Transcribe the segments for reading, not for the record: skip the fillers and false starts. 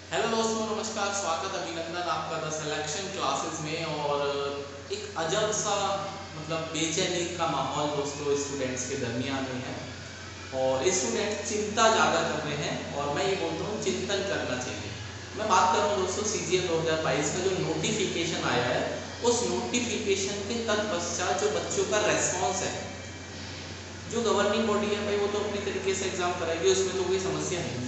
Hello दोस्तों, नमस्कार। स्वागत, अभिनंदन आपका द सिलेक्शन क्लासेस में। और एक अजब सा बेचैनी का माहौल दोस्तों स्टूडेंट्स के दरमियान में है और स्टूडेंट चिंता ज़्यादा कर रहे हैं और मैं ये बोलता हूँ चिंतन करना चाहिए। मैं बात कर रहा हूँ दोस्तों CGL 2022 का जो नोटिफिकेशन आया है, उस नोटिफिकेशन के तत्पश्चात जो बच्चों का रेस्पॉन्स है, जो गवर्निंग बॉडी है भाई वो तो अपने तरीके से एग्जाम कराएगी, उसमें तो कोई समस्या नहीं।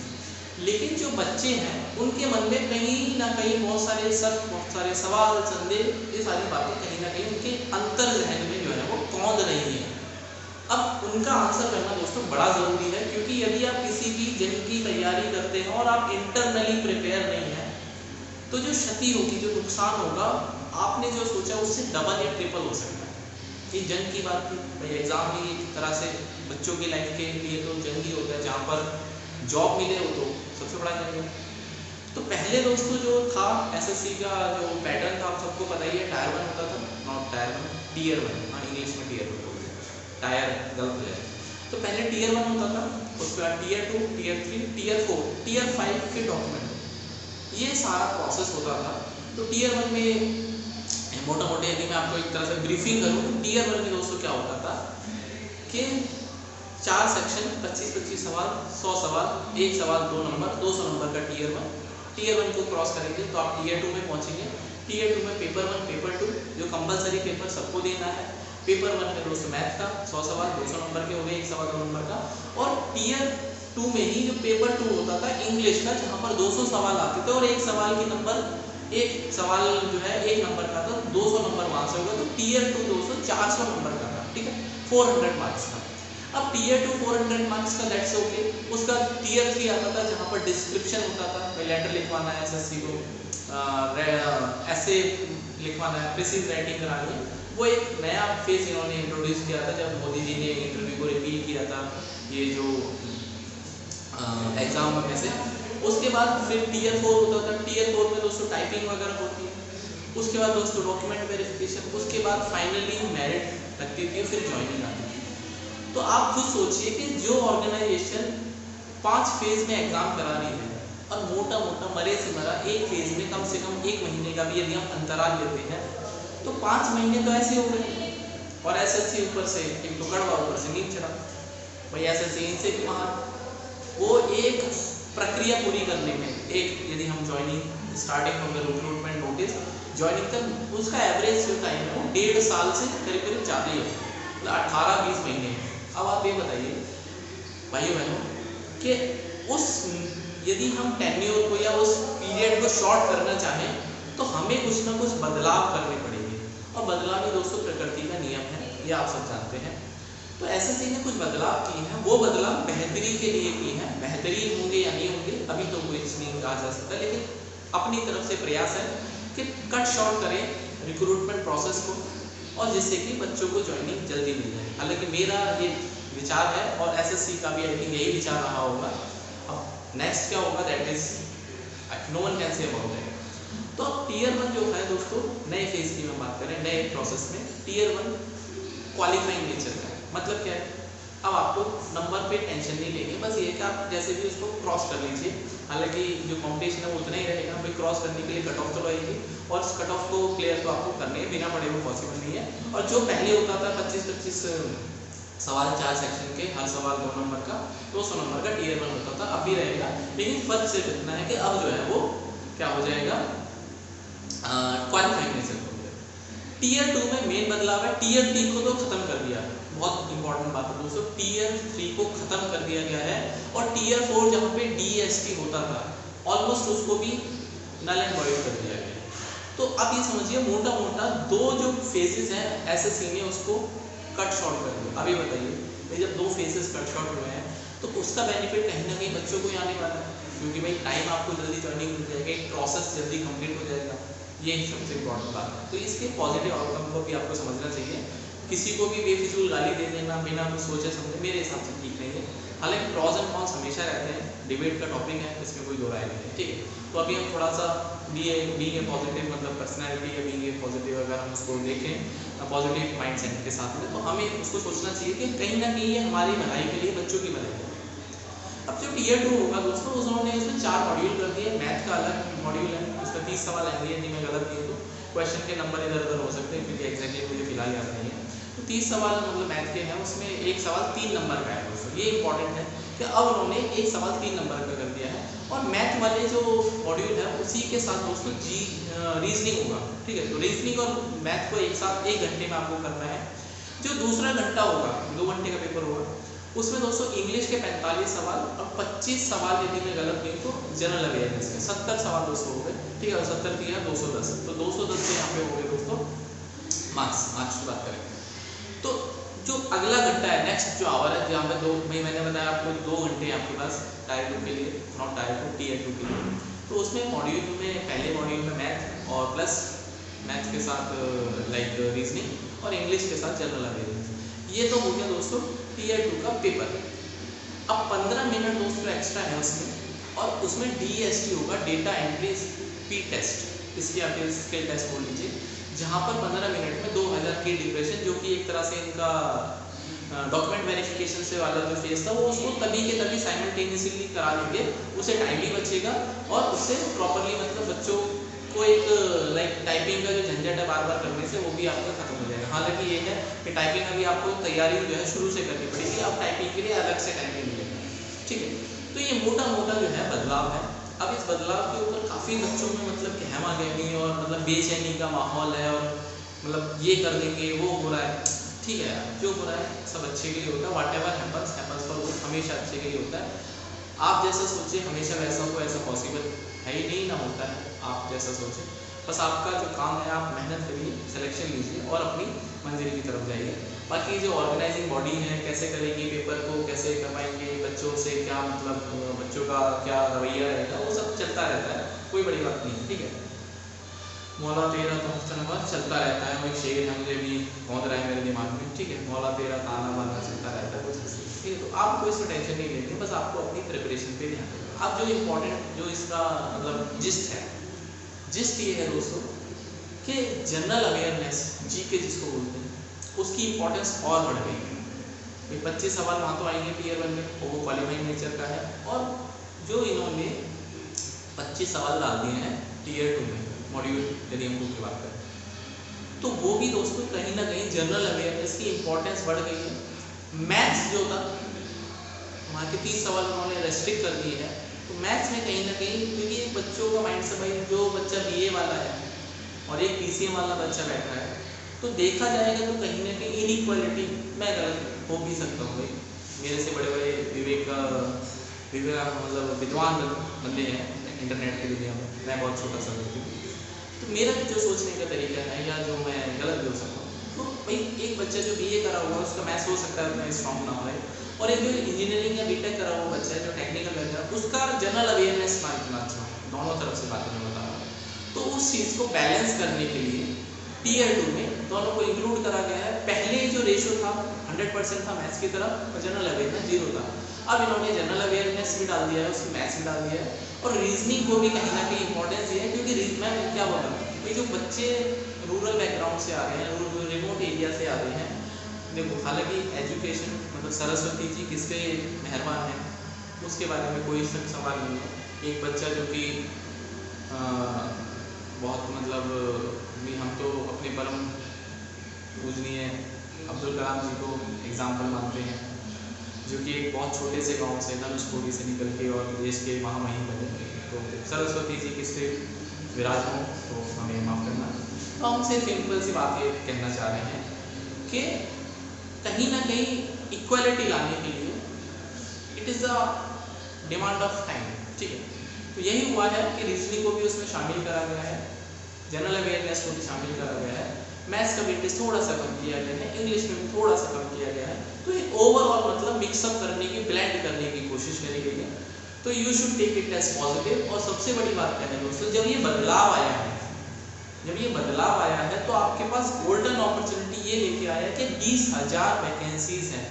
लेकिन जो बच्चे हैं उनके मन में कहीं ना कहीं बहुत सारे बहुत सारे सवाल, संदेह, ये सारी बातें कहीं ना कहीं उनके अंतर जहन में जो है वो कौंध रही है। अब उनका आंसर करना दोस्तों बड़ा ज़रूरी है, क्योंकि यदि आप किसी भी जंग की तैयारी करते हैं और आप इंटरनली प्रिपेयर नहीं हैं तो जो क्षति होगी, जो नुकसान होगा, आपने जो सोचा उससे डबल या ट्रिपल हो सकता है। ये जंग की बात थी भाई, एग्ज़ाम ही एक तरह से बच्चों की लाइफ के लिए तो जंग ही होता है, जहाँ पर जॉब मिले हो तो सबसे बड़ा जंग है। तो पहले दोस्तों जो था SSC का जो पैटर्न था आप सबको पता ही है, टायर 1 होता था, नॉट टायर 1, टीयर 1, हाँ इंग्लिश में टीयर 1 बोलते हैं, टायर गलत है। तो पहले टीयर 1 होता था, उसके बाद टीयर 2, टीयर 3, टीयर 4, टीयर 5 के डॉक्यूमेंट, ये सारा प्रोसेस होता था। तो टीयर 1 में मोटा मोटे यदि मैं आपको एक तरह से ब्रीफिंग करूँ तो टीयर 1 में दोस्तों क्या होता था कि 4 सेक्शन, 25-25 सवाल, 100 सवाल, एक सवाल 2 नंबर, 200 नंबर का टीयर 1। टीयर 1 को क्रॉस करेंगे तो आप टीयर 2 में पहुंचेंगे। टीयर 2 में पेपर 1, पेपर 2 जो कंपलसरी पेपर सबको देना है। पेपर 1 में दोस्तों मैथ का 100 सवाल, 200 नंबर के हो गए, एक सवाल 2 नंबर का। और टीयर 2 में ही जो पेपर 2 होता था इंग्लिश का, जहाँ पर 200 सवाल आते थे और एक सवाल की नंबर, एक सवाल जो है 1 नंबर का था, 200 नंबर वहाँ से होगा। तो टीयर 2 दोस्तों 400 नंबर का था, ठीक है, 400 मार्क्स का। अब टीयर 2 400 मार्क्स का, दैट्स ओके। उसका टीयर 3 आता था जहाँ पर डिस्क्रिप्शन होता था, लेटर लिखवाना है SSC को, ऐसे लिखवाना है, प्रिसीज राइटिंग करानी है। वो एक नया फेज इन्होंने इंट्रोड्यूस किया था जब मोदी जी ने इंटरव्यू को रिपील किया था, ये जो एग्जाम में से। उसके बाद फिर टीयर 4 होता था। टीयर 4 में दोस्तों टाइपिंग वगैरह होती है। उसके बाद दोस्तों डॉक्यूमेंट वेरिफिकेशन, उसके बाद फाइनली मेरिट लगती थी, फिर ज्वाइनिंग आती थी। तो आप खुद सोचिए कि जो ऑर्गेनाइजेशन 5 फेज में एग्जाम करा रही है और मोटा मोटा मरे से मरा एक फेज में कम से कम 1 महीने का भी यदि हम अंतराल लेते हैं तो 5 महीने तो ऐसे हो गए। और SSC ऊपर से एक तो कड़वा, ऊपर से नींद चढ़ा भाई, SSC इनसे भी महान। वो एक प्रक्रिया पूरी करने में, एक यदि हम joining starting from the recruitment notice joining तक, उसका एवरेज जो टाइम है वो 1.5 साल से करीब करीब ज़्यादा ही है, मतलब 18-20 महीने। अब आप ये बताइए भाइयों बहनों कि उस यदि हम टेन्योर को या उस पीरियड को शॉर्ट करना चाहें तो हमें कुछ ना कुछ बदलाव करने पड़ेंगे। और बदलाव ही दोस्तों प्रकृति का नियम है, ये आप सब जानते हैं। तो SSC ने कुछ बदलाव किए हैं, वो बदलाव बेहतरी के लिए किए हैं। बेहतरीन होंगे या नहीं होंगे अभी तो कुछ नहीं कहा जा सकता, लेकिन अपनी तरफ से प्रयास है कि कट शॉर्ट करें रिक्रूटमेंट प्रोसेस को, और जिससे कि बच्चों को ज्वाइनिंग जल्दी मिल जाए। हालांकि मेरा ये विचार है और SSC का भी आई थिंक यही विचार रहा होगा। अब नेक्स्ट क्या होगा that is no one can say about that. तो अब टीयर 1 जो है दोस्तों, नए फेज की हम बात करें, नए प्रोसेस में टीयर 1 क्वालिफाइंग नेचर का है। मतलब क्या है, अब आपको नंबर पे टेंशन नहीं लेंगे, बस ये कि आप जैसे भी उसको क्रॉस कर लीजिए। हालांकि जो कंपटीशन है वो उतना ही रहेगा, भाई क्रॉस करने के लिए कट ऑफ तो रहेगी और उस कट ऑफ को क्लियर तो आपको करने बिना पढ़े वो पॉसिबल नहीं है। और जो पहले होता था 25-25 सवाल 4 सेक्शन के, हर सवाल 2 नंबर का, 200 नंबर का टीयर 1 होता था, अब भी रहेगा। लेकिन फर्क सिर्फ इतना है कि अब जो है वो क्या हो जाएगा, क्वालिफाइंग नेचर हो गया। टीयर 2 में मेन बदलाव है, टीयर 3 को तो खत्म कर दिया, बहुत इंपॉर्टेंट बात है दोस्तों, टीयर 3 को खत्म कर दिया गया है। और टीयर 4 जहाँ पे DST होता था ऑलमोस्ट उसको भी नल एंड वॉइड कर दिया गया। तो अब ये समझिए मोटा मोटा 2 जो फेजेस हैं SSC ने उसको कट शॉर्ट कर दिया। अभी बताइए भाई, जब 2 फेजेस कट शॉर्ट हुए हैं तो उसका बेनिफिट कहीं ना कहीं बच्चों को ही आने वाला है, क्योंकि भाई टाइम आपको जल्दी ज्वाइनिंग मिल जाएगा, एक प्रोसेस जल्दी कंप्लीट हो जाएगा। ये सबसे इम्पोर्टेंट बात है। तो इसके पॉजिटिव आउटकम को भी आपको समझना चाहिए। किसी को भी बेफिजूल गाली दे देना बिना कुछ सोचे समझे मेरे हिसाब से ठीक नहीं है। हालांकि प्रॉज एंड कॉन्स हमेशा रहते हैं, डिबेट का टॉपिक है, इसमें कोई दो राय नहीं है, ठीक है। तो अभी हम थोड़ा सा बीइंग ए पॉजिटिव मतलब पर्सनैलिटी या बीइंग ए पॉजिटिव अगर हम उसको देखें पॉजिटिव माइंड सेट के साथ में, तो हमें उसको सोचना चाहिए कि कहीं ना कहीं ये हमारी भलाई के लिए, बच्चों की भलाई है। अब जो टीयर 2 होगा दोस्तों, उन्होंने इसमें 4 मॉड्यूल कर दिए। मैथ का अलग मॉड्यूल है, उसका 30 सवाल आएंगे। यदि मैं गलत नहीं तो क्वेश्चन के नंबर इधर उधर हो सकते हैं क्योंकि एग्जैक्टली मुझे फिलहाल याद नहीं है। तो 30 सवाल मतलब मैथ के हैं, उसमें एक सवाल 3 नंबर का है दोस्तों। ये इंपॉर्टेंट है कि अब उन्होंने एक सवाल 3 नंबर का कर दिया है। और मैथ वाले जो मॉड्यूल है उसी के साथ दोस्तों रीजनिंग होगा, ठीक है। तो रीजनिंग और मैथ को एक साथ 1 घंटे में आपको करना है। जो दूसरा घंटा होगा, 2 घंटे का पेपर होगा, उसमें दोस्तों इंग्लिश के 45 सवाल और 25 सवाल, यदि मैं गलत नहीं तो जनरल अवेयरनेस के 70 सवाल दोस्तों हो गए, ठीक है। 70 की है 210, तो 210 से यहाँ पे हो गए दोस्तों मार्क्स की बात करें। तो जो अगला घंटा है, नेक्स्ट जो आवर है, जहाँ पे मैंने बताया आपको 2 घंटे आपके पास टायर 2 के लिए, नॉट टायर 2 टीयर 2 के लिए। तो उसमें मॉड्यूल में पहले मॉड्यूल में मैथ और प्लस मैथ के साथ लाइक रीजनिंग और इंग्लिश के साथ जनरल अवेयरनेस। ये तो हो गया दोस्तों टीयर 2 का पेपर। अब 15 मिनट दोस्तों एक्स्ट्रा है उसमें, और उसमें DST होगा, डेटा एंट्री स्पीड टेस्ट, इसकी आप स्किल टेस्ट बोल लीजिए, जहाँ पर 15 मिनट में 2000 की डिप्रेशन, जो कि एक तरह से इनका डॉक्यूमेंट वेरिफिकेशन से वाला जो फेस था, वो उसको तभी के तभी साइमल्टेनियसली करा लेंगे, उसे टाइम भी बचेगा और उससे प्रॉपरली मतलब बच्चों को एक लाइक टाइपिंग का जो झंझट है बार बार करने से, वो भी आपका खत्म हो जाएगा। हालांकि ये है कि टाइपिंग अभी आपको तैयारी जो है शुरू से करनी पड़ेगी, अब टाइपिंग के लिए अलग से टाइम नहीं मिलेगा, ठीक है। तो ये मोटा मोटा जो है बदलाव है। अब इस बदलाव के ऊपर काफ़ी बच्चों में मतलब गहमा गहमी और मतलब बेचैनी का माहौल है, और मतलब ये कर देंगे, वो हो रहा है, ठीक है। जो हो रहा है सब अच्छे के लिए होता है, वाट एवर हैपन्स फॉर गुड, हमेशा अच्छे के लिए होता है। आप जैसा सोचिए हमेशा वैसा हो, ऐसा पॉसिबल है ही नहीं, ना होता है आप जैसा सोचें। बस आपका जो काम है, आप मेहनत करिए, सिलेक्शन लीजिए और अपनी मंजिल की तरफ जाइए। बाकी जो ऑर्गेनाइजिंग बॉडी है, कैसे करेंगे पेपर को, कैसे करवाएंगे बच्चों से, क्या मतलब बच्चों का क्या रवैया रहेगा, वो सब चलता रहता है, कोई बड़ी बात नहीं है, ठीक है। मौला तेरा तो हफ्ता चलता रहता है, वो एक शेर है मुझे भी पहुँच रहा है मेरे दिमाग में, ठीक है। मौला तेरा ताना बाना चलता रहता है, कुछ ऐसे, ठीक है। तो आपको इसमें टेंशन नहीं लेनी है, बस आपको अपनी प्रिपरेशन पे ध्यान देना। अब जो इम्पोर्टेंट जो इसका मतलब जिस्ट है, जिस्ट ये है दोस्तों कि जनरल अवेयरनेस, जीके जिसको बोलते हैं, उसकी इम्पोर्टेंस और बढ़ गई है। ये 25 सवाल वहाँ तो आएंगे टीयर 1 में, और वो क्वालिफाइंग नेचर का है, और जो इन्होंने 25 सवाल डाल दिए हैं टीयर 2 में मॉड्यूल, यदि हम 2 की बात करें, तो वो भी दोस्तों कहीं ना कहीं जनरल अवेयरनेस की इम्पोर्टेंस बढ़ गई है। मैथ्स जो था वहाँ के 30 सवाल उन्होंने रेस्ट्रिक्ट कर दिए हैं, तो मैथ्स में कहीं ना कहीं, क्योंकि बच्चों का माइंड से भाई जो बच्चा BA वाला है और एक PCM वाला बच्चा बैठा है, तो देखा जाएगा तो कहीं ना कहीं इनइक्वालिटी, मैं गलत हो भी सकता हूँ भाई, मेरे से बड़े बड़े विवेक मतलब विद्वान बंदे हैं इंटरनेट की दुनिया में, मैं बहुत छोटा सा व्यक्ति हूँ। तो मेरा जो सोचने का तरीका है, या जो मैं गलत भी हो सकता हूँ, तो भाई एक बच्चा जो BA करा हुआ है उसका मैथ्स हो सकता है उतना स्ट्रॉन्ग ना हो, और एक जो इंजीनियरिंग या B.Tech करा हुआ बच्चा है जो टेक्निकल बैकग्राउंड है, उसका जनरल अवेयरनेस ना इतना अच्छा है। दोनों तरफ से बातें मैं बता रहा हूँ। तो उस चीज़ को बैलेंस करने के लिए टीयर 2 में दोनों को इंक्लूड करा गया है। पहले जो रेशो था 100% था मैथ्स की तरफ, और जनरल अवेयरनेस 0 था। अब इन्होंने जनरल अवेयरनेस भी डाल दिया है, उसमें मैथ्स भी डाल दिया है, और रीजनिंग को भी कहीं ना कहीं इंपॉर्टेंस दिया है, क्योंकि मैं क्या बोल रहा हूँ, ये जो बच्चे रूरल बैकग्राउंड से आ रहे हैं, रिमोट एरिया से आ रहे हैं, देखो हालांकि एजुकेशन मतलब सरस्वती जी किस पे मेहरबान है उसके बारे में कोई सवाल नहीं है। एक बच्चा जो कि बहुत मतलब भी, हम तो अपने परम पूजनीय अब्दुल कलाम जी को एग्जाम्पल मानते हैं, जो कि एक बहुत छोटे से गांव से, धनुष कोडी से निकल के और देश के महामहिम बने। तो सरस्वती जी किस पे विराज हों तो हमें माफ़ करना। तो हम सिर्फ सिंपल सी बात ये कहना चाह रहे हैं कि कहीं ना कहीं इक्वालिटी लाने के लिए it is the demand of time, ठीक है। तो यही हुआ है कि रीजनिंग को भी उसमें शामिल करा गया है, जनरल अवेयरनेस को भी शामिल करा गया है, मैथ्स का वेटेज थोड़ा सा कम किया गया है, इंग्लिश में भी थोड़ा सा कम किया गया है। तो एक ओवरऑल मतलब मिक्सअप करने की, ब्लेंड करने की कोशिश करी गई है। तो you should take it as positive. और सबसे बड़ी बात क्या है दोस्तों, जब ये बदलाव आया है, तो आपके पास गोल्डन अपॉर्चुनिटी ये लेके आया है कि 20,000 वैकेंसीज हैं।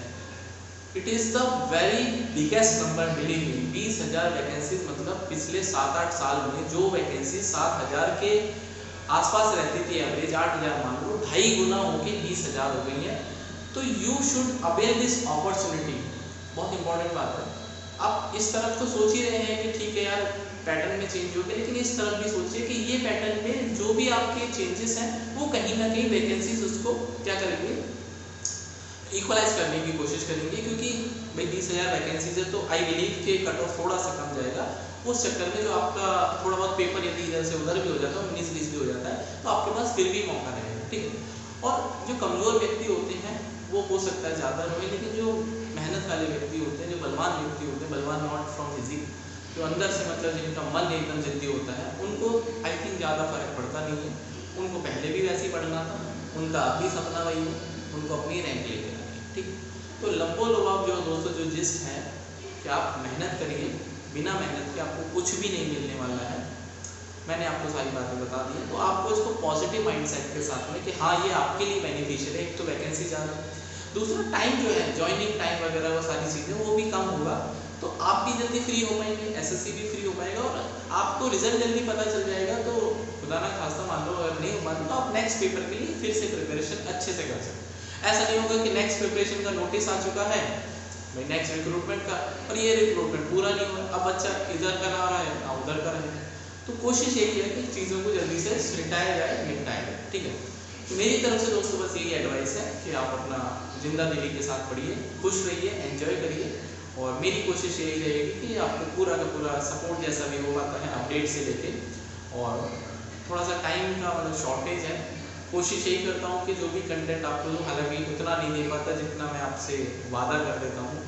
It is the very biggest number, believe me. 20,000 vacancies मतलब पिछले 7-8 साल में जो वैकेंसी 7,000 के आसपास रहती थी एवरेज, 8,000 मान लो, 2.5 गुना होके 20,000 हो गई है। तो you should avail this opportunity. बहुत इंपॉर्टेंट बात है आप इस तरफ तो सोच ही रहे हैं कि ठीक है यार पैटर्न में चेंज हो गया, लेकिन इस तरफ भी सोचिए कि ये पैटर्न में जो भी आपके चेंजेस हैं वो कहीं ना कहीं वैकेंसीज उसको क्या करेंगे, इक्वलाइज करने की कोशिश करेंगे। क्योंकि भाई 20,000 वैकेंसीज है तो आई बिलीव कि कट ऑफ थोड़ा सा कम जाएगा। उस चक्कर में जो आपका थोड़ा बहुत पेपर यदि इधर से उधर भी हो जाता है, 19-20 भी हो जाता है, तो आपके पास फिर भी मौका रहेगा, ठीक है। और जो कमज़ोर व्यक्ति होते हैं वो हो सकता है ज़्यादा रहे, लेकिन जो मेहनत वाले व्यक्ति होते हैं, जो बलवान व्यक्ति होते हैं, बलवान नॉट फ्रॉम फिजिक, जो अंदर से मतलब जिनका मन एकदम जिद्दी होता है, उनको आई थिंक ज़्यादा फर्क पड़ता नहीं है। उनको पहले भी वैसे ही पढ़ना था, उनका अब भी सपना वही है, उनको अपनी रैंक लेकर आनी है, ठीक। तो लंबो लोबाब जो दोस्तों जो जिस्ट है कि आप मेहनत करिए, बिना मेहनत के आपको कुछ भी नहीं मिलने वाला है। मैंने आपको सारी बातें बता दी हैं, तो आपको इसको पॉजिटिव माइंडसेट के साथ में कि हाँ ये आपके लिए बेनिफिशियल है। एक तो वैकेंसी ज़्यादा, दूसरा टाइम जो है ज्वाइनिंग टाइम वगैरह वो सारी चीज़ें वो भी कम होगा, तो आप भी जल्दी फ्री हो पाएंगे, एसएससी भी फ्री हो पाएगा और आपको रिजल्ट जल्दी पता चल जाएगा। तो खुदा ना खास्ता मान लो अगर नहीं हो पाता तो आप नेक्स्ट पेपर के लिए फिर से प्रिपरेशन अच्छे से कर सकते। ऐसा नहीं होगा कि नेक्स्ट प्रिपरेशन का नोटिस आ चुका है भाई नेक्स्ट रिक्रूटमेंट का, और ये रिक्रूटमेंट पूरा नहीं हुआ, अब बच्चा इधर करा रहा है ना उधर कर रहा है। तो कोशिश यही है कि चीज़ों को जल्दी से निपटाया जाए, ठीक है। तो मेरी तरफ से दोस्तों बस यही एडवाइस है कि आप अपना जिंदा दिली के साथ पढ़िए, खुश रहिए, एंजॉय करिए, और मेरी कोशिश यही रहेगी कि आपको पूरा का पूरा सपोर्ट जैसा भी हो पाता है अपडेट से लेके। और थोड़ा सा टाइम का मतलब शॉर्टेज है, कोशिश यही करता हूँ कि जो भी कंटेंट आपको दूँ, हालांकि उतना नहीं दे पाता जितना मैं आपसे वादा कर देता हूँ,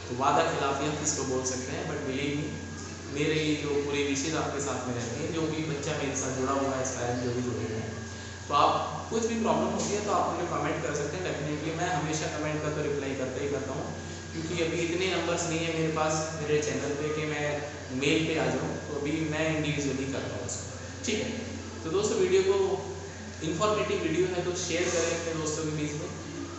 तो वादा खिलाफी आप इसको बोल सकते हैं, बट बिलीव मी मेरे ये जो पूरी विशेष आपके साथ में रहती है, जो भी बच्चा मेरे साथ जुड़ा हुआ है, एस्पायरेंट जो भी जुड़े हुए हैं, तो आप कुछ भी प्रॉब्लम होती है तो आप मुझे कमेंट कर सकते हैं। डेफिनेटली मैं हमेशा कमेंट का तो रिप्लाई करता हूँ, क्योंकि अभी इतने नंबर्स नहीं है मेरे पास मेरे चैनल पे कि मैं मेल पे आ जाऊँ, तो अभी मैं इंडिविजुअली करता हूँ उसको, ठीक है। तो दोस्तों वीडियो को इन्फॉर्मेटिव वीडियो है तो शेयर करें अपने दोस्तों के बीच में,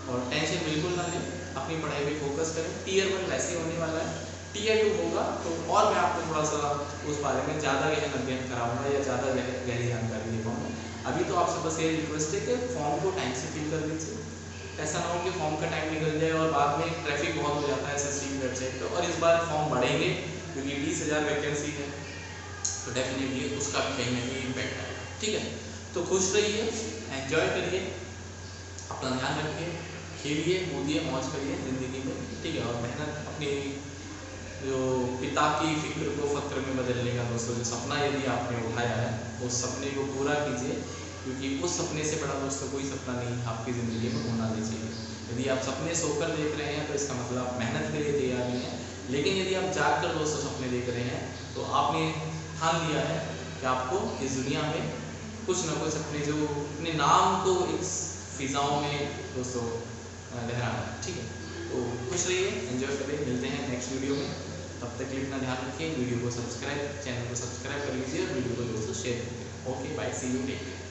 और टेंशन बिल्कुल ना लें, अपनी पढ़ाई पे फोकस करें। Tier 1 वैसे ही होने वाला है, Tier 2 होगा तो और मैं आपको थोड़ा सा उस बारे में ज़्यादा गहन अध्ययन कराऊंगा या ज़्यादा गहरी जानकारी दे पाऊँगा। अभी तो आपसे बस ये रिक्वेस्ट है कि फॉर्म को टाइम से फिल कर दीजिए, ऐसा ना हो कि फॉर्म का टाइम निकल जाए और बाद में ट्रैफिक बहुत हो जाता है एसएससी की वेबसाइट पर, और इस बार फॉर्म बढ़ेंगे क्योंकि 20,000 वैकेंसी है, तो डेफिनेटली उसका भी कहीं ना कहीं इम्पैक्ट आएगा, ठीक है। तो खुश रहिए, एंजॉय करिए, अपना ध्यान रखिए, खेलिए कूदिए, मौज करिए ज़िंदगी में, ठीक है। और मेहनत अपनी जो पिता की फिक्र को फक्र में बदलने का दोस्तों जो सपना यदि आपने उठाया है उस सपने को पूरा कीजिए, क्योंकि उस सपने से बड़ा दोस्तों कोई सपना नहीं आपकी ज़िंदगी में होना नहीं चाहिए। यदि आप सपने सोकर देख रहे हैं तो इसका मतलब आप मेहनत के लिए तैयार नहीं है, लेकिन यदि आप जाग कर दोस्तों सपने देख रहे हैं तो आपने ठान लिया है कि आपको इस दुनिया में कुछ ना कुछ अपने नाम को इस फिजाओं में दोस्तों लहराना है, ठीक है। तो खुश रहिए, एंजॉय करिए, मिलते हैं नेक्स्ट वीडियो में, तब तक के लिए अपना ध्यान रखिए। वीडियो को सब्सक्राइब, चैनल को सब्सक्राइब कर लीजिए और वीडियो को दोस्तों शेयर करिए। Okay bye, see you, take care.